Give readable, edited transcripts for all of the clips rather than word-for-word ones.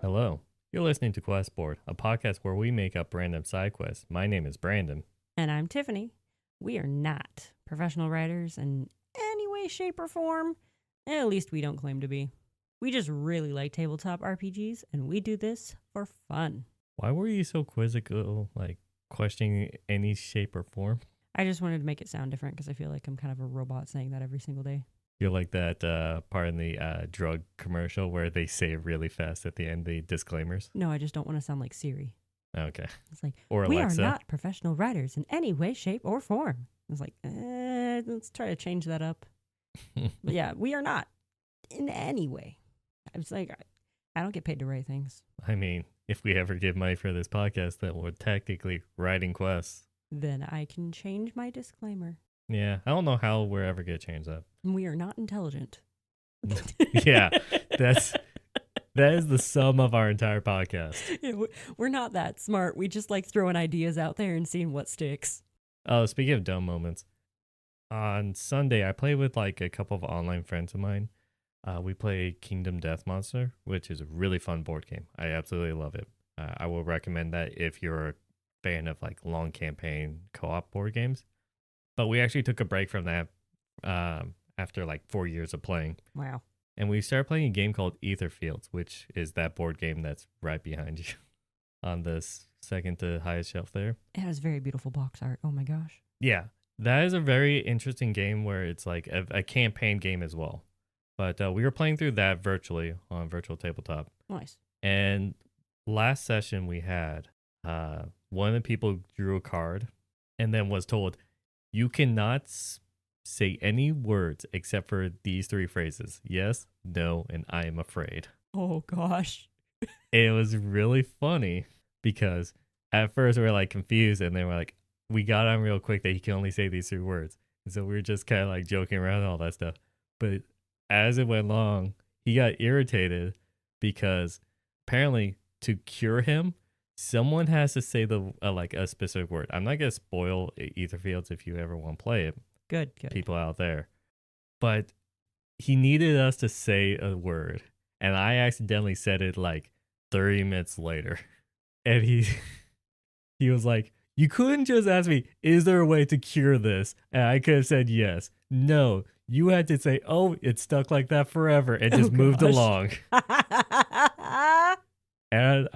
Hello. You're listening to Questboard, a podcast where we make up random side quests. My name is Brandon. And I'm Tiffany. We are not professional writers in any way, shape, or form. At least we don't claim to be. We just really like tabletop RPGs, and we do this for fun. Why were you so quizzical, questioning any shape or form? I just wanted to make it sound different because I feel like I'm kind of a robot saying that every single day. You're like that part in the drug commercial where they say it really fast at the end, the disclaimers. No, I just don't want to sound like Siri. Okay. It's like, Or we Alexa. are not professional writers in any way, shape, or form. It's like, let's try to change that up. But yeah, we are not in any way. I was like, I don't get paid to write things. I mean, if we ever give money for this podcast, then we're technically writing quests. Then I can change my disclaimer. Yeah, I don't know how we're ever going to change that. We are not intelligent. Yeah, that is the sum of our entire podcast. Yeah, we're not that smart. We just like throwing ideas out there and seeing what sticks. Oh, speaking of dumb moments, on Sunday I played with a couple of online friends of mine. We played Kingdom Death Monster, which is a really fun board game. I absolutely love it. I will recommend that if you're a fan of long campaign co-op board games. But we actually took a break from that after 4 years of playing. Wow. And we started playing a game called Ether Fields, which is that board game that's right behind you on this second to highest shelf there. It has very beautiful box art. Oh my gosh. Yeah, that is a very interesting game where it's like a campaign game as well. But we were playing through that virtually on virtual tabletop. Nice. And last session we had, one of the people drew a card and then was told, you cannot say any words except for these three phrases. Yes, no, and I am afraid. Oh gosh. It was really funny because at first we were confused and then we got on real quick that he can only say these three words. And so we were just kind of joking around and all that stuff. But as it went along, he got irritated because apparently to cure him, someone has to say a specific word. I'm not going to spoil Etherfields if you ever want to play it. Good. People out there. But he needed us to say a word. And I accidentally said it 30 minutes later. And he was like, you couldn't just ask me, is there a way to cure this? And I could have said yes. No, you had to say, oh, it's stuck like that forever and just moved along. And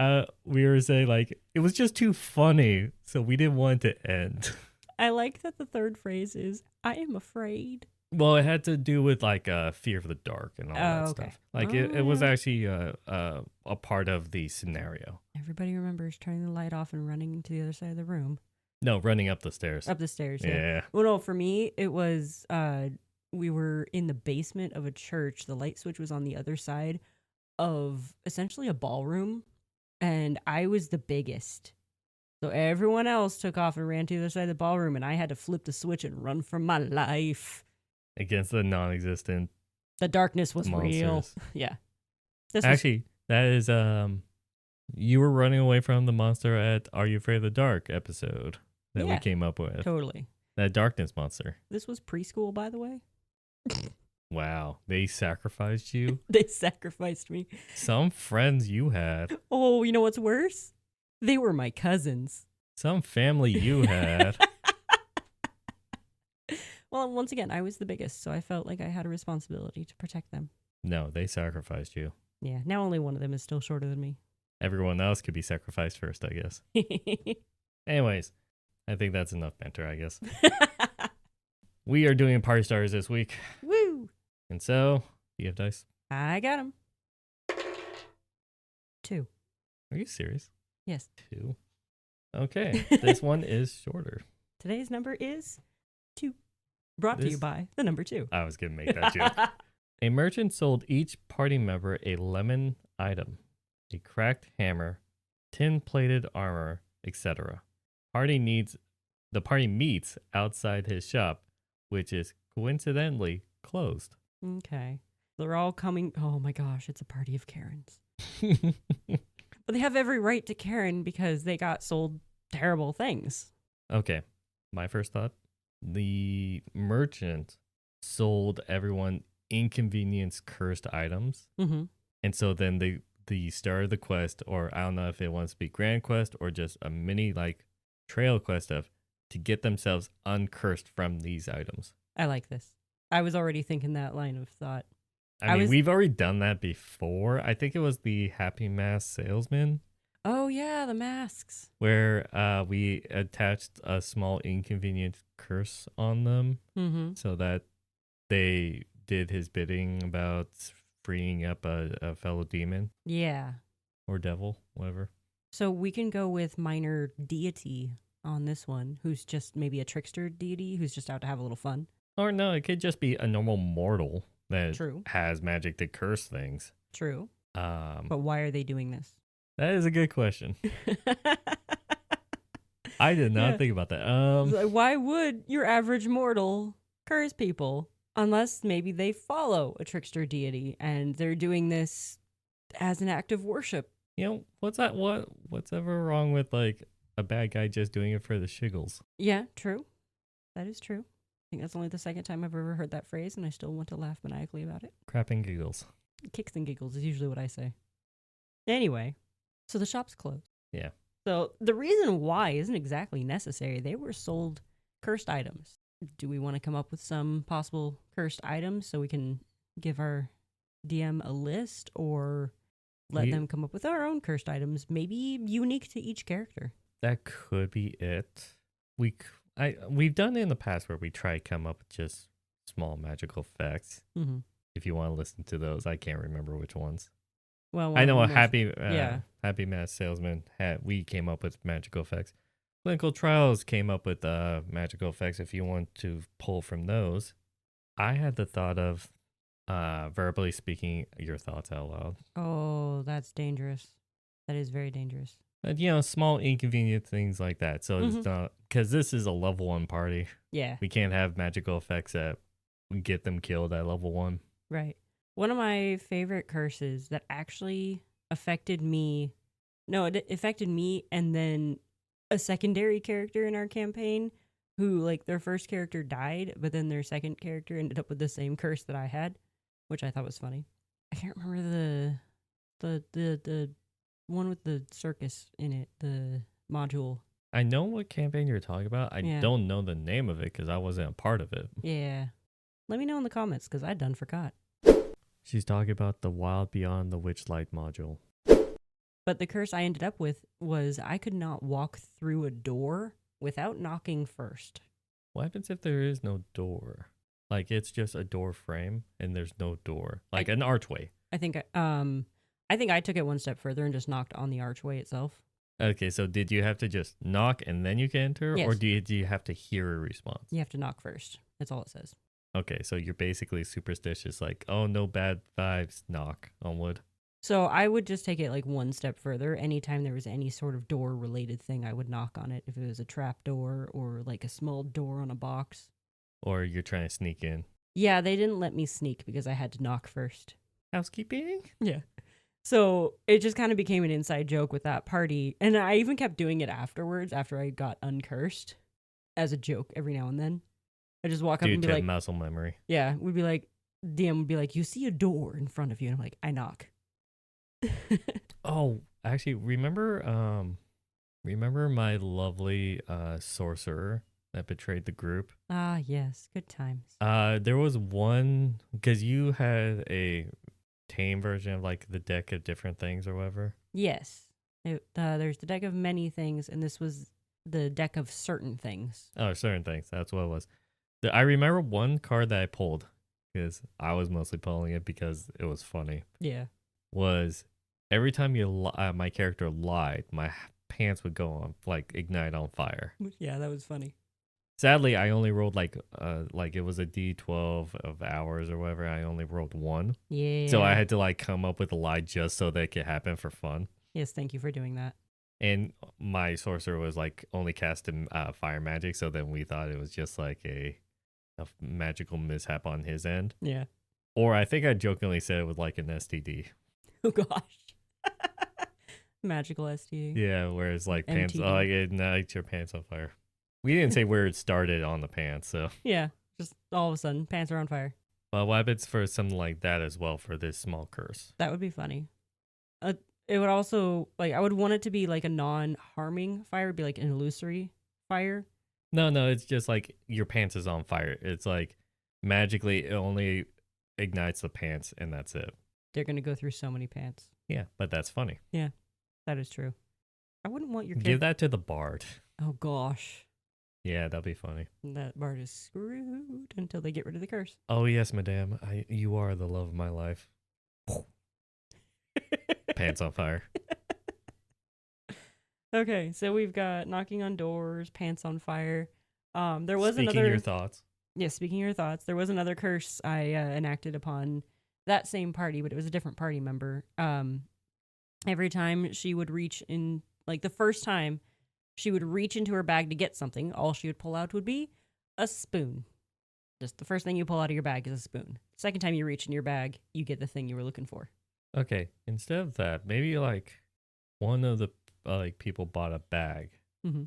we were saying it was just too funny. So we didn't want it to end. I like that the third phrase is, I am afraid. Well, it had to do with fear of the dark and all that stuff. It was actually a part of the scenario. Everybody remembers turning the light off and running into the other side of the room. No, running up the stairs. Up the stairs, yeah. Well, no, for me, it was, we were in the basement of a church. The light switch was on the other side of essentially a ballroom, and I was the biggest. So everyone else took off and ran to the other side of the ballroom, and I had to flip the switch and run for my life. Against the non-existent The darkness was monsters. real. Yeah. Actually, that is, you were running away from the monster at Are You Afraid of the Dark episode that we came up with. Totally. That darkness monster. This was preschool, by the way. Wow. They sacrificed you? They sacrificed me. Some friends you had. Oh, you know what's worse? They were my cousins. Some family you had. Well, once again, I was the biggest, so I felt like I had a responsibility to protect them. No, they sacrificed you. Yeah, now only one of them is still shorter than me. Everyone else could be sacrificed first, I guess. Anyways, I think that's enough banter, I guess. We are doing party starters this week. Woo! And so, you have dice? I got them. 2. Are you serious? Yes. 2. Okay, this one is shorter. Today's number is 2. Brought to you by the number 2. I was going to make that joke. A merchant sold each party member a lemon item, a cracked hammer, tin-plated armor, etc. The party meets outside his shop, which is coincidentally closed. Okay. They're all coming. Oh my gosh, it's a party of Karens. But they have every right to Karen because they got sold terrible things. Okay. My first thought, the merchant sold everyone inconvenience cursed items. Mm-hmm. And so then the start of the quest, or I don't know if it wants to be grand quest or just a mini like trail quest of to get themselves uncursed from these items. I like this. I was already thinking that line of thought. I mean, we've already done that before. I think it was the Happy Mask Salesman. Oh yeah, the masks. Where we attached a small inconvenient curse on them so that they did his bidding about freeing up a fellow demon. Yeah. Or devil, whatever. So we can go with minor deity on this one, who's just maybe a trickster deity who's just out to have a little fun. Or no, it could just be a normal mortal that True. has magic to curse things. True. But why are they doing this? That is a good question. I did not think about that. Why would your average mortal curse people unless maybe they follow a trickster deity and they're doing this as an act of worship? You know, what's ever wrong with like a bad guy just doing it for the shiggles? Yeah, true. That is true. I think that's only the second time I've ever heard that phrase, and I still want to laugh maniacally about it. Crap and giggles. Kicks and giggles is usually what I say. Anyway, so the shop's closed. Yeah. So the reason why isn't exactly necessary. They were sold cursed items. Do we want to come up with some possible cursed items so we can give our DM a list, or let them come up with our own cursed items, maybe unique to each character? That could be it. We've done it in the past where we try to come up with just small magical effects. Mm-hmm. If you want to listen to those, I can't remember which ones. Well, I know a Happy Mask Salesman we came up with magical effects. Clinical Trials came up with magical effects. If you want to pull from those, I had the thought of verbally speaking your thoughts out loud. Oh, that's dangerous. That is very dangerous. But, you know, small inconvenient things like that. So it's not, because this is a level 1 party. Yeah. We can't have magical effects that get them killed at level 1. Right. One of my favorite curses that actually affected me. No, it affected me and then a secondary character in our campaign who, like, their first character died, but then their second character ended up with the same curse that I had, which I thought was funny. I can't remember the one with the circus in it, the module. I know what campaign you're talking about. I don't know the name of it because I wasn't a part of it. Yeah. Let me know in the comments because I done forgot. She's talking about the Wild Beyond the Witchlight module. But the curse I ended up with was I could not walk through a door without knocking first. What happens if there is no door? Like it's just a door frame and there's no door, like an archway. I think I took it one step further and just knocked on the archway itself. Okay, so did you have to just knock and then you can enter, Yes. or do you have to hear a response? You have to knock first. That's all it says. Okay, so you're basically superstitious, like, oh, no bad vibes, knock on wood. So I would just take it like one step further. Anytime there was any sort of door related thing, I would knock on it. If it was a trap door or like a small door on a box. Or you're trying to sneak in. Yeah, they didn't let me sneak because I had to knock first. Housekeeping? Yeah. So it just kind of became an inside joke with that party. And I even kept doing it afterwards, after I got uncursed, as a joke every now and then. I just walk up and be like, muscle memory. Yeah, we'd be like, DM would be like, you see a door in front of you. And I'm like, I knock. Oh, actually, remember my lovely sorcerer that betrayed the group? Ah, yes. Good times. There was one, because you had a tame version of like the deck of different things or whatever. Yes. There's the deck of many things, and this was the deck of certain things. Oh, certain things. That's what it was. I remember one card that I pulled, because I was mostly pulling it because it was funny. Yeah. Was every time my character lied, my pants would go on, like ignite on fire. Yeah, that was funny. Sadly, I only rolled like it was a D12 of hours or whatever. I only rolled 1. Yeah. So I had to like come up with a lie just so that it could happen for fun. Yes, thank you for doing that. And my sorcerer was like only casting fire magic, so then we thought it was just like a magical mishap on his end. Yeah. Or I think I jokingly said it was like an STD. Oh gosh. Magical STD. Yeah, where it's like pants, MTD. like it ignites your pants on fire. We didn't say where it started on the pants, so. Yeah, just all of a sudden, pants are on fire. Well, what happens for something like that as well for this small curse? That would be funny. Uh, it would also like I would want it to be like a non-harming fire, it'd be like an illusory fire. No, it's just like your pants is on fire. It's like magically it only ignites the pants and that's it. They're gonna go through so many pants. Yeah, but that's funny. Yeah, that is true. I wouldn't want your Give character. that to the bard. Oh gosh, Yeah, that'd be funny. that bard is screwed until they get rid of the curse. Oh yes, madame. You are the love of my life. Pants on fire. Okay, so we've got knocking on doors, pants on fire. There was Speaking another. your thoughts. Yeah, speaking of your thoughts, there was another curse I enacted upon that same party, but it was a different party member. Every time she would reach in, like the first time she would reach into her bag to get something, all she would pull out would be a spoon. Just the first thing you pull out of your bag is a spoon. Second time you reach in your bag, you get the thing you were looking for. Okay, instead of that, maybe like one of the like people bought a bag, Mm-hmm.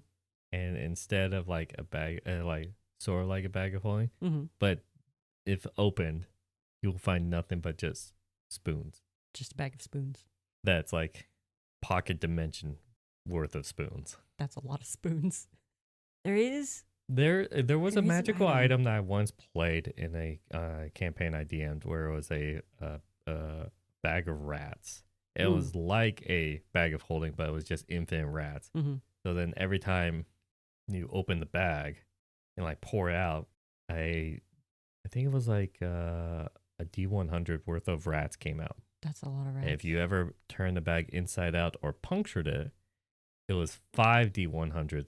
and instead of like a bag, like sort of like a bag of holding, Mm-hmm. but if opened, you'll find nothing but just spoons. Just a bag of spoons. That's like pocket dimension worth of spoons. That's a lot of spoons. There is. There was There a is an magical item. item that I once played in a campaign I DM'd where it was a bag of rats. It Ooh. was like a bag of holding, but it was just infinite rats. Mm-hmm. So then every time you open the bag and like pour it out, I think it was like a D100 worth of rats came out. That's a lot of rats. And if you ever turned the bag inside out or punctured it, it was 5 D100s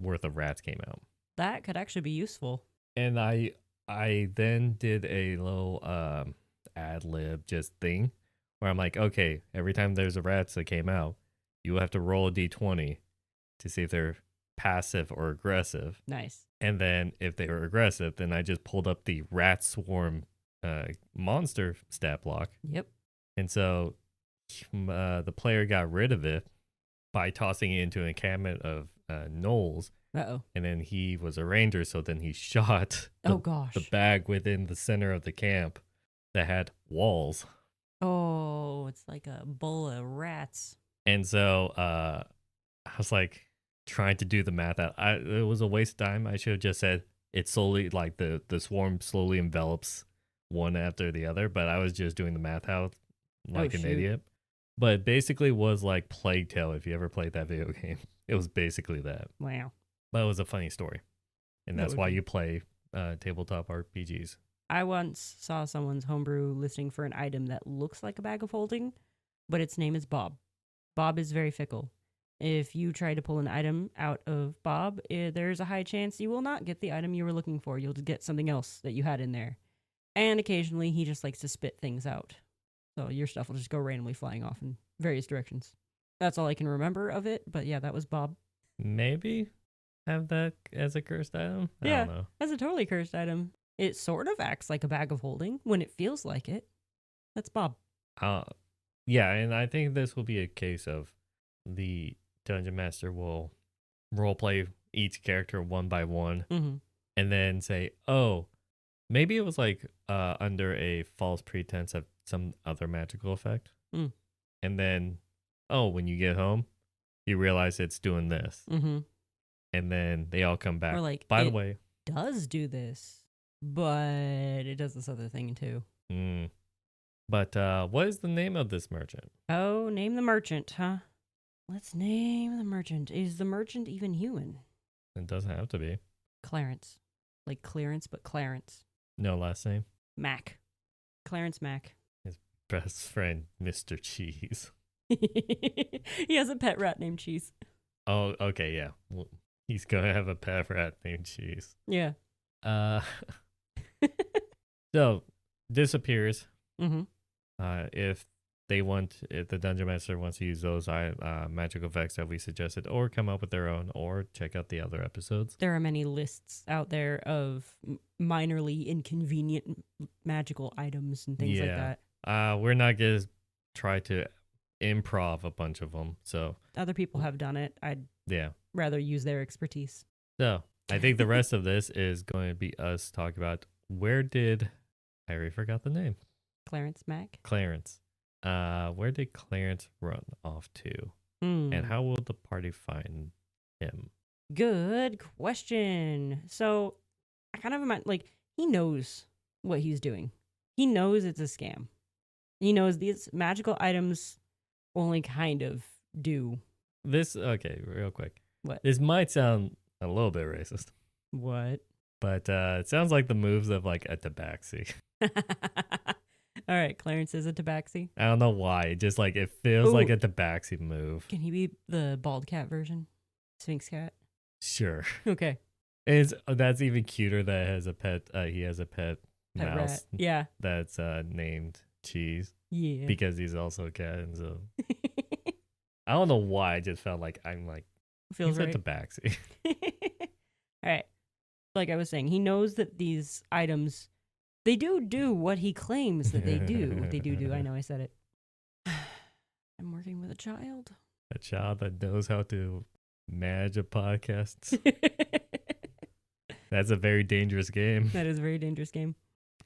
worth of rats came out. That could actually be useful. And I then did a little ad lib just thing where I'm like, okay, every time there's a rats that came out, you have to roll a d20 to see if they're passive or aggressive. Nice. And then if they were aggressive, then I just pulled up the rat swarm monster stat block. Yep. And so the player got rid of it by tossing it into an encampment of gnolls. Uh-oh. And then he was a ranger, so then he shot Oh, gosh. the bag within the center of the camp that had walls. Oh, it's like a bowl of rats. And so I was like trying to do the math out. It was a waste of time. I should have just said it slowly, like the swarm slowly envelops one after the other. But I was just doing the math out like an shoot. idiot. But it basically was like Plague Tale if you ever played that video game. It was basically that. Wow. But it was a funny story. And That that's would why be. you play tabletop RPGs. I once saw someone's homebrew listing for an item that looks like a bag of holding, but its name is Bob. Bob is very fickle. If you try to pull an item out of Bob, there's a high chance you will not get the item you were looking for. You'll get something else that you had in there. And occasionally he just likes to spit things out. So your stuff will just go randomly flying off in various directions. That's all I can remember of it, but yeah, that was Bob. Maybe have that as a cursed item? I Yeah. don't know. That's a totally cursed item. It sort of acts like a bag of holding when it feels like it. That's Bob. Yeah, and I think this will be a case of the dungeon master will roleplay each character one by one Mm-hmm. and then say, oh, maybe it was like under a false pretense of some other magical effect. Mm. And then, oh, when you get home, you realize it's doing this. Mm-hmm. And then they all come back. Or like, By the it way, does do this, but it does this other thing too. But what is the name of this merchant? Oh, name the merchant, huh? Let's name the merchant. Is the merchant even human? It doesn't have to be. Clarence. Like Clarence, but Clarence. No last name. Mac. Clarence Mac. Best friend, Mr. Cheese. He has a pet rat named Cheese. Oh, okay, yeah. Well, he's gonna have a pet rat named Cheese. Yeah. So disappears. Mm-hmm. If the dungeon master wants to use those magical effects that we suggested, or come up with their own, or check out the other episodes. There are many lists out there of minorly inconvenient magical items and things like Yeah. that. We're not gonna try to improv a bunch of them. So Other people have done it. I'd yeah. rather use their expertise. So I think the rest of this is going to be us talking about I already forgot the name. Clarence Mac. Clarence. Where did Clarence run off to? And how will the party find him? Good question. So I kind of imagine, like, he knows what he's doing. He knows it's a scam. He knows these magical items only kind of do. Okay, real quick. What? This might sound a little bit racist, What? but it sounds like the moves of like a tabaxi. All right, Clarence is a tabaxi. I don't know why. It feels Ooh. like a tabaxi move. Can he be the bald cat version? Sphinx cat? Sure. Okay. That's even cuter that it has a pet. He has a pet Pet mouse rat. Yeah. that's named Cheese Yeah. because he's also a cat. And so I don't know why. I just felt like Feels he's right. a tabaxi. All right. Like I was saying, he knows that these items, they do what he claims that they do. They do. I know I said it. I'm working with a child. A child that knows how to manage a podcast. That's a very dangerous game. That is a very dangerous game.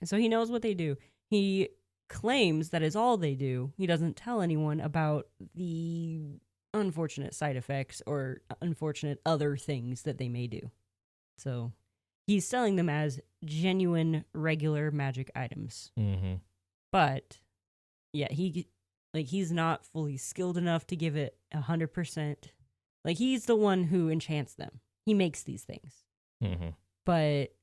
And so he knows what they do. He claims that is all they do. He doesn't tell anyone about the unfortunate side effects or unfortunate other things that they may do. So he's selling them as genuine, regular magic items. Mm-hmm. But yeah, he's not fully skilled enough to give it 100%. Like, he's the one who enchants them. He makes these things. Mm-hmm. But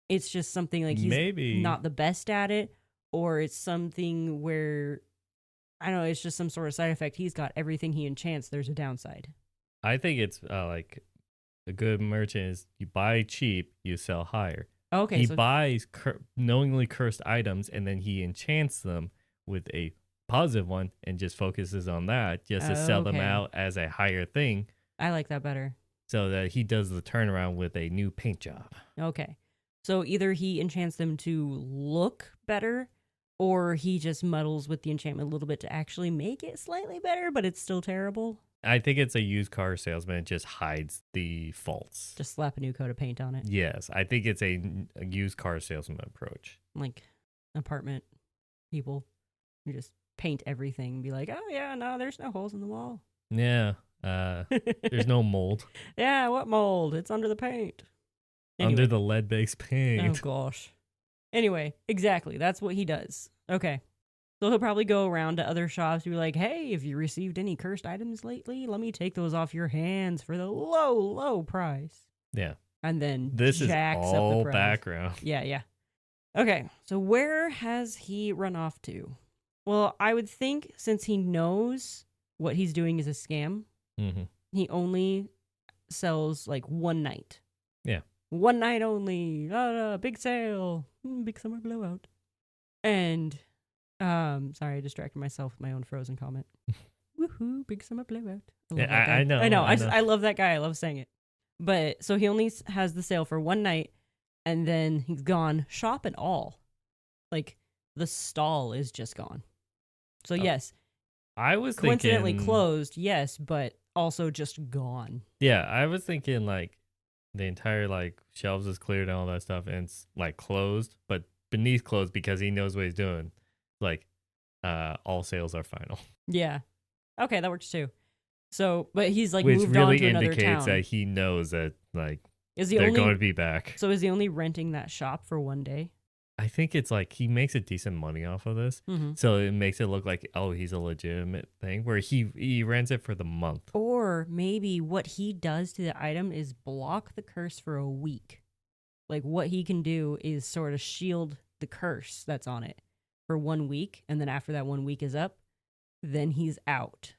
it's just something like he's maybe not the best at it, or it's something where, I don't know, it's just some sort of side effect. He's got everything he enchants. There's a downside. I think it's like a good merchant is you buy cheap, you sell higher. Okay, He so buys knowingly cursed items and then he enchants them with a positive one and just focuses on that just to sell them Okay. out as a higher thing I like that better. so that he does the turnaround with a new paint job. Okay. So either he enchants them to look better, or he just muddles with the enchantment a little bit to actually make it slightly better, but it's still terrible. I think it's a used car salesman. It just hides the faults. Just slap a new coat of paint on it. Yes, I think it's a used car salesman approach. Like apartment people who just paint everything and be like, oh yeah, no, there's no holes in the wall. Yeah, there's no mold. Yeah, what mold? It's under the paint. Under the lead-based paint. Oh gosh. Anyway, exactly. That's what he does. Okay. So he'll probably go around to other shops and be like, hey, if you received any cursed items lately, let me take those off your hands for the low, low price. Yeah. And then This is jacks up all the price. background. Yeah. Okay, so where has he run off to? Well, I would think since he knows what he's doing is a scam, Mm-hmm. he only sells like one night. Yeah. One night only. Big sale. Big summer blowout. And, sorry, I distracted myself with my own Frozen comment. Woohoo, big summer blowout. I love that guy. I know. I know. I love that guy. I love saying it. But, so he only has the sale for one night, and then he's gone, shop and all. Like, the stall is just gone. So, yes. I was coincidentally thinking, closed, yes, but also just gone. Yeah, I was thinking like the entire like shelves is cleared and all that stuff, and it's like closed, but beneath closed because he knows what he's doing. Like, all sales are final. Yeah. Okay, that works too. So, but he's like which moved really on to another indicates town. that he knows that like Is he they're only going to be back. So is he only renting that shop for one day? I think it's like he makes a decent money off of this. Mm-hmm. So it makes it look like, oh, he's a legitimate thing where he rents it for the month. Or maybe what he does to the item is block the curse for a week. Like what he can do is sort of shield the curse that's on it for 1 week. And then after that 1 week is up, then he's out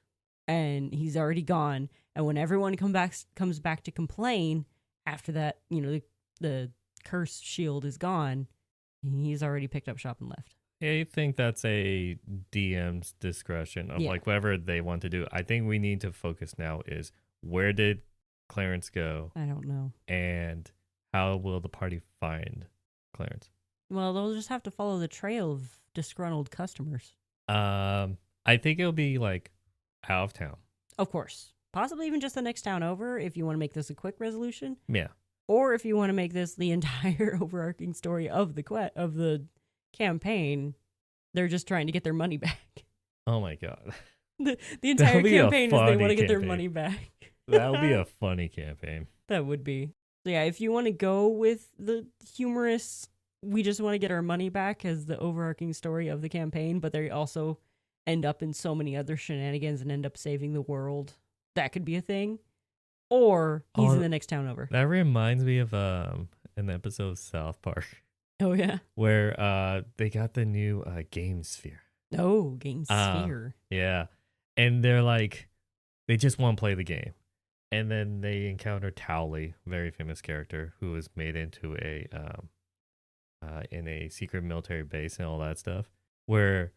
and he's already gone. And when everyone comes back to complain after that, you know, the curse shield is gone, he's already picked up shop and left. I think that's a DM's discretion of like whatever they want to do. I think we need to focus now is where did Clarence go? I don't know. And how will the party find Clarence? Well, they'll just have to follow the trail of disgruntled customers. I think it'll be like out of town. Of course. Possibly even just the next town over if you want to make this a quick resolution. Yeah. Or if you want to make this the entire overarching story of the campaign, they're just trying to get their money back. Oh my god. The That entire would be a campaign is they want funny to get their campaign. money back. That would be a funny campaign. That would be. So yeah, if you want to go with the humorous, we just want to get our money back as the overarching story of the campaign, but they also end up in so many other shenanigans and end up saving the world. That could be a thing. Or he's in Oh, the next town over. that reminds me of an episode of South Park Oh yeah. where they got the new game sphere. Oh, Game Uh, Sphere. yeah. And they're like they just want to play the game. And then they encounter Towley, very famous character, who was made into a in a secret military base and all that stuff, where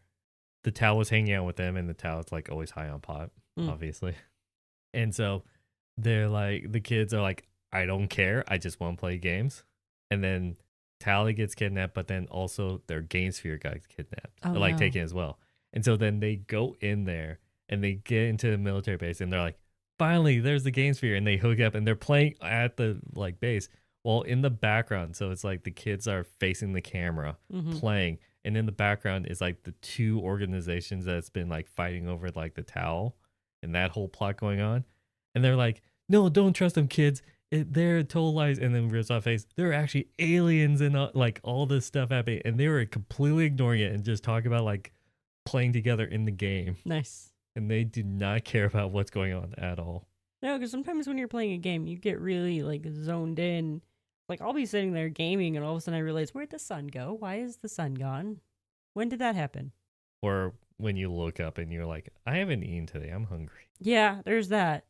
the Tau was hanging out with them, and the Tau is like always high on pot, Mm. obviously. And so they're like, the kids are like, I don't care, I just want to play games. And then Tally gets kidnapped, but then also their game sphere got kidnapped, Oh, or like no. taken as well. And so then they go in there and they get into the military base, and they're like, finally, there's the game sphere, and they hook up and they're playing at the like base. Well, in the background, so it's like the kids are facing the camera Mm-hmm. playing, and in the background is like the two organizations that's been like fighting over like the towel and that whole plot going on. And they're like, no, don't trust them, kids. They're total lies. And then rips off face. They're actually aliens and like all this stuff happening. And they were completely ignoring it and just talking about like playing together in the game. Nice. And they do not care about what's going on at all. No, because sometimes when you're playing a game, you get really like zoned in. Like I'll be sitting there gaming, and all of a sudden I realize, where'd the sun go? Why is the sun gone? When did that happen? Or when you look up and you're like, I haven't eaten today. I'm hungry. Yeah, there's that.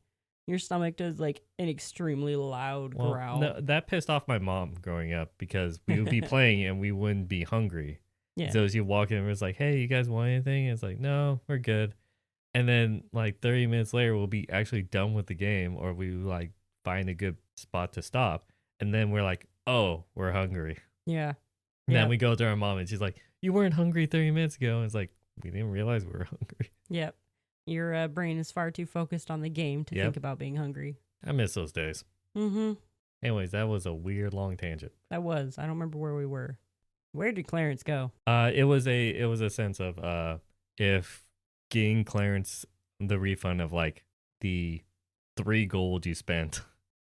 Your stomach does like an extremely loud Well, growl. no, that pissed off my mom growing up because we would be playing and we wouldn't be hungry. Yeah. So she walk in and was like, hey, you guys want anything? And it's like, no, we're good. And then like 30 minutes later, we'll be actually done with the game, or we like find a good spot to stop. And then we're like, oh, we're hungry. Yeah. And Yeah. then we go to our mom and she's like, you weren't hungry 30 minutes ago. And it's like, we didn't realize we were hungry. Yep. Your brain is far too focused on the game to Yep. think about being hungry. I miss those days. Mm-hmm. Anyways, that was a weird long tangent. That was. I don't remember where we were. Where did Clarence go? It was a sense of if getting Clarence the refund of like the 3 gold you spent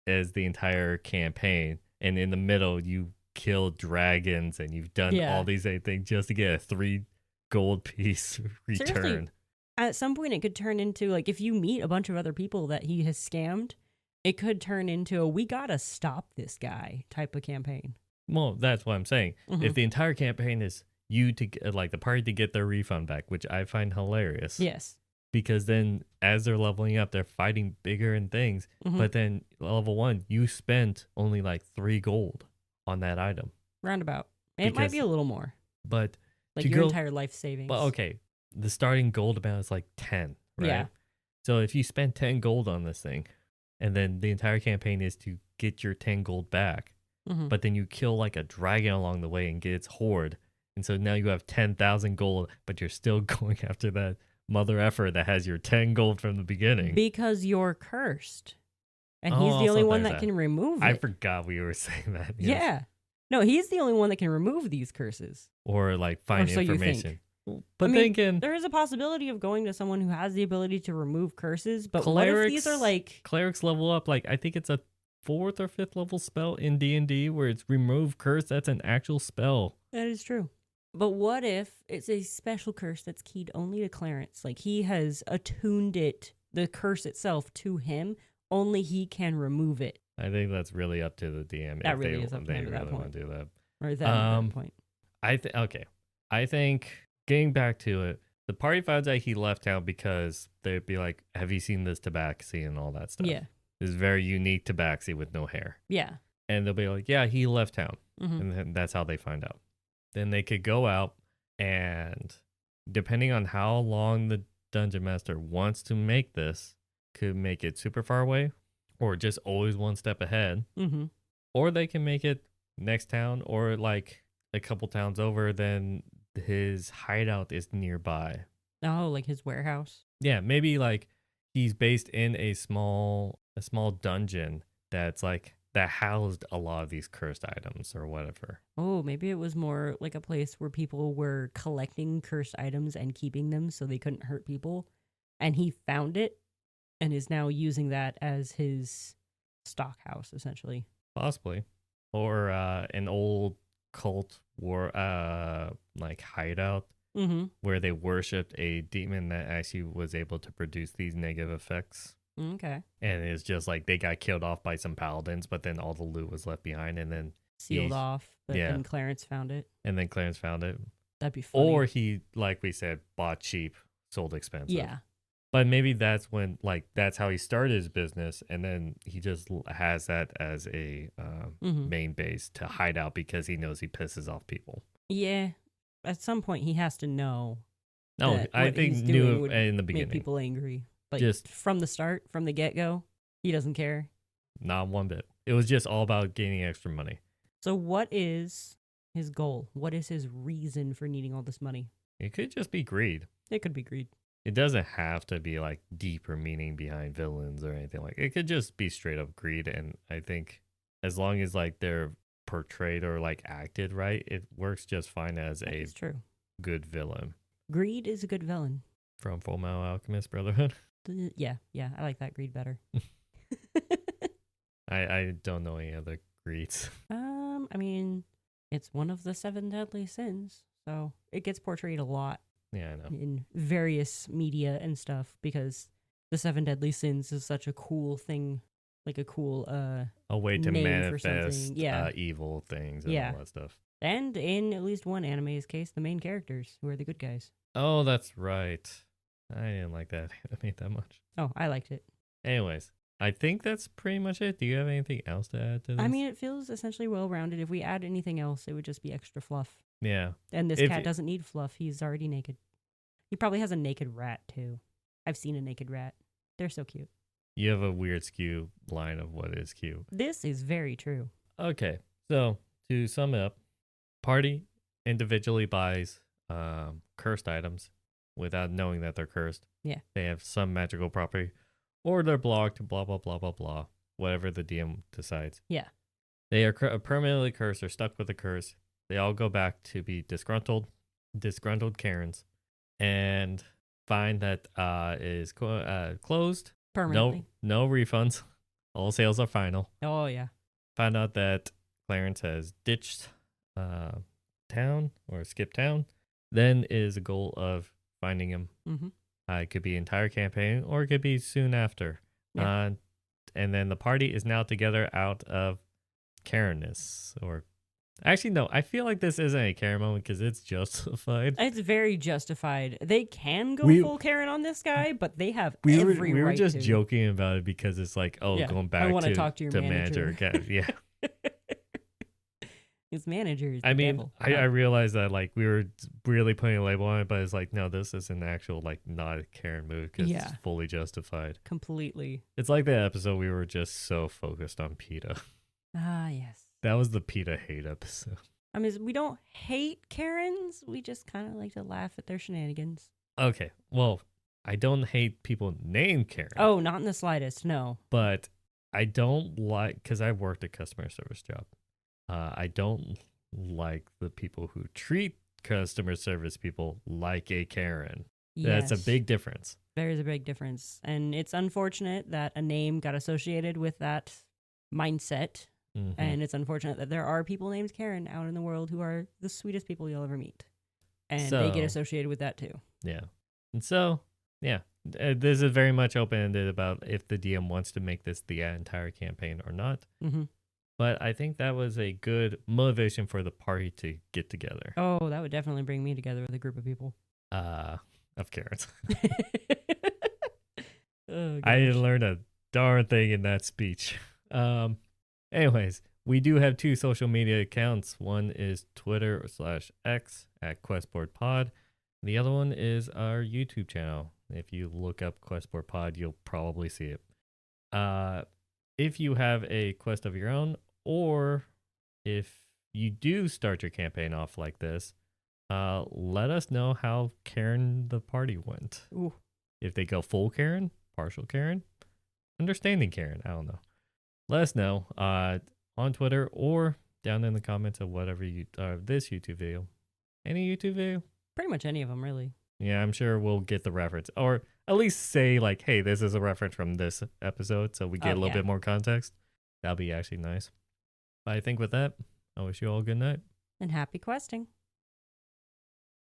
as the entire campaign, and in the middle you killed dragons and you've done Yeah. all these things just to get a 3 gold piece return. Seriously. At some point, it could turn into like if you meet a bunch of other people that he has scammed, it could turn into a we gotta stop this guy type of campaign. Well, that's what I'm saying. Mhm. If the entire campaign is you to like the party to get their refund back, which I find hilarious. Yes. Because then as they're leveling up, they're fighting bigger and things. Mhm. But then level 1, you spent only like 3 gold on that item. Roundabout. It might be Because- a little more. But Like to your go- entire life savings. But okay, the starting gold amount is like 10, right? Yeah. So if you spend 10 gold on this thing, and then the entire campaign is to get your 10 gold back, Mhm. but then you kill like a dragon along the way and get its horde, and so now you have 10,000 gold, but you're still going after that mother effer that has your 10 gold from the beginning. Because you're cursed. And Oh, he's the also only one there's that that. can remove it. I forgot we were saying that. Yes. Yeah. No, he's the only one that can remove these curses. Or like find so you think. information. But I mean, thinking There is a possibility of going to someone who has the ability to remove curses, but what if these are like clerics level up, like I think it's a 4th or 5th level spell in D&D where it's remove curse. That's an actual spell. that is true. But what if it's a special curse that's keyed only to Clarence? Like he has attuned it, the curse itself, to him. Only he can remove it. I think that's really up to the DM. That if really they, is up to they him at that really point. want to do that. Or at that point. Okay. I think getting back to it, the party finds out he left town because they'd be like, have you seen this tabaxi and all that stuff? Yeah. This very unique tabaxi with no hair. Yeah. And they'll be like, yeah, he left town. Mhm. And then that's how they find out. Then they could go out and depending on how long the dungeon master wants to make this, could make it super far away or just always one step ahead. Mhm. Or they can make it next town or like a couple towns over, then his hideout is nearby. Oh, like his warehouse. Yeah, maybe like he's based in a small dungeon that's like that housed a lot of these cursed items or whatever. Oh, maybe it was more like a place where people were collecting cursed items and keeping them so they couldn't hurt people. And he found it and is now using that as his stock house, essentially. Possibly. Or an old cult war like hideout Mm-hmm. where they worshipped a demon that actually was able to produce these negative effects. Okay. And it's just like they got killed off by some paladins, but then all the loot was left behind, and then Sealed off, but yeah. then Clarence found it. and then Clarence found it. That'd be funny. Or he, like we said, bought cheap, sold expensive. Yeah. But maybe that's when, like, that's how he started his business, and then he just has that as a main base to hide out because he knows he pisses off people. Yeah. At some point, he has to know. No, that I what think he's knew doing it would in the beginning. Make people angry. Like, Just from the start, from the get-go, he doesn't care. Not one bit. It was just all about gaining extra money. So what is his goal? What is his reason for needing all this money? It could just be greed. It could be greed. It doesn't have to be like deeper meaning behind villains or anything like. It could just be straight up greed, and I think as long as like they're portrayed or like acted right, it works just fine as a true. good villain. Greed is a good villain. From Full Metal Alchemist Brotherhood. Yeah, I like that greed better. I don't know any other greeds. I mean, it's one of the 7 deadly sins, so it gets portrayed a lot. Yeah, I know. In various media and stuff, because the 7 deadly sins is such a cool thing, like a cool a way to name for manifest something. evil things and all that stuff. And in at least one anime's case, the main characters, who are the good guys. Oh, that's right. I didn't like that anime that much. Oh, I liked it. Anyways, I think that's pretty much it. Do you have anything else to add to this? I mean, it feels essentially well-rounded. If we add anything else, it would just be extra fluff. Yeah. And this cat doesn't need fluff. He's already naked. He probably has a naked rat, too. I've seen a naked rat. They're so cute. You have a weird skew line of what is cute. This is very true. Okay. So, to sum up, party individually buys cursed items without knowing that they're cursed. Yeah. They have some magical property, or they're blocked, blah, blah, blah, blah, blah, whatever the DM decides. Yeah. They are permanently cursed or stuck with a curse. They all go back to be disgruntled Karens and find that is closed. Permanently. No refunds. All sales are final. Oh, yeah. Find out that Clarence has ditched town or skipped town. Then is a goal of finding him. Mm-hmm. It could be entire campaign or it could be soon after. Yeah. And then the party is now together out of Karenness. Or actually, no, I feel like this isn't a Karen moment because it's justified. It's very justified. They can go full Karen on this guy, but they have every right to. We were just joking about it because it's like, going back I want to talk to your manager. Yeah. His manager is I mean, devil. I realized that like we were really putting a label on it, but it's like, no, this is an actual like not a Karen move because it's fully justified. Completely. It's like the episode we were just so focused on PETA. Ah, yes. That was the PETA hate episode. I mean, we don't hate Karens. We just kind of like to laugh at their shenanigans. Okay, well, I don't hate people named Karen. Oh, not in the slightest, no. But I don't like, because I worked a customer service job. I don't like the people who treat customer service people like a Karen. Yes. That's a big difference. There is a big difference. And it's unfortunate that a name got associated with that mindset. Mm-hmm. And it's unfortunate that there are people named Karen out in the world who are the sweetest people you'll ever meet. And they get associated with that too. Yeah. And so, yeah, this is very much open-ended about if the DM wants to make this the entire campaign or not. Mm-hmm. But I think that was a good motivation for the party to get together. Oh, that would definitely bring me together with a group of people. Of Karens. Oh, I didn't learn a darn thing in that speech. Anyways, we do have 2 social media accounts. One is Twitter/X at QuestboardPod. The other one is our YouTube channel. If you look up QuestboardPod, you'll probably see it. If you have a quest of your own, or if you do start your campaign off like this, let us know how Karen the party went. Ooh. If they go full Karen, partial Karen, understanding Karen, I don't know. let us know on Twitter or down in the comments of whatever you this YouTube video. Any YouTube video? Pretty much any of them, really. Yeah, I'm sure we'll get the reference, or at least say like, "Hey, this is a reference from this episode," so we get Oh, a little yeah. bit more context. That'll be actually nice. But I think with that, I wish you all a good night. And happy questing.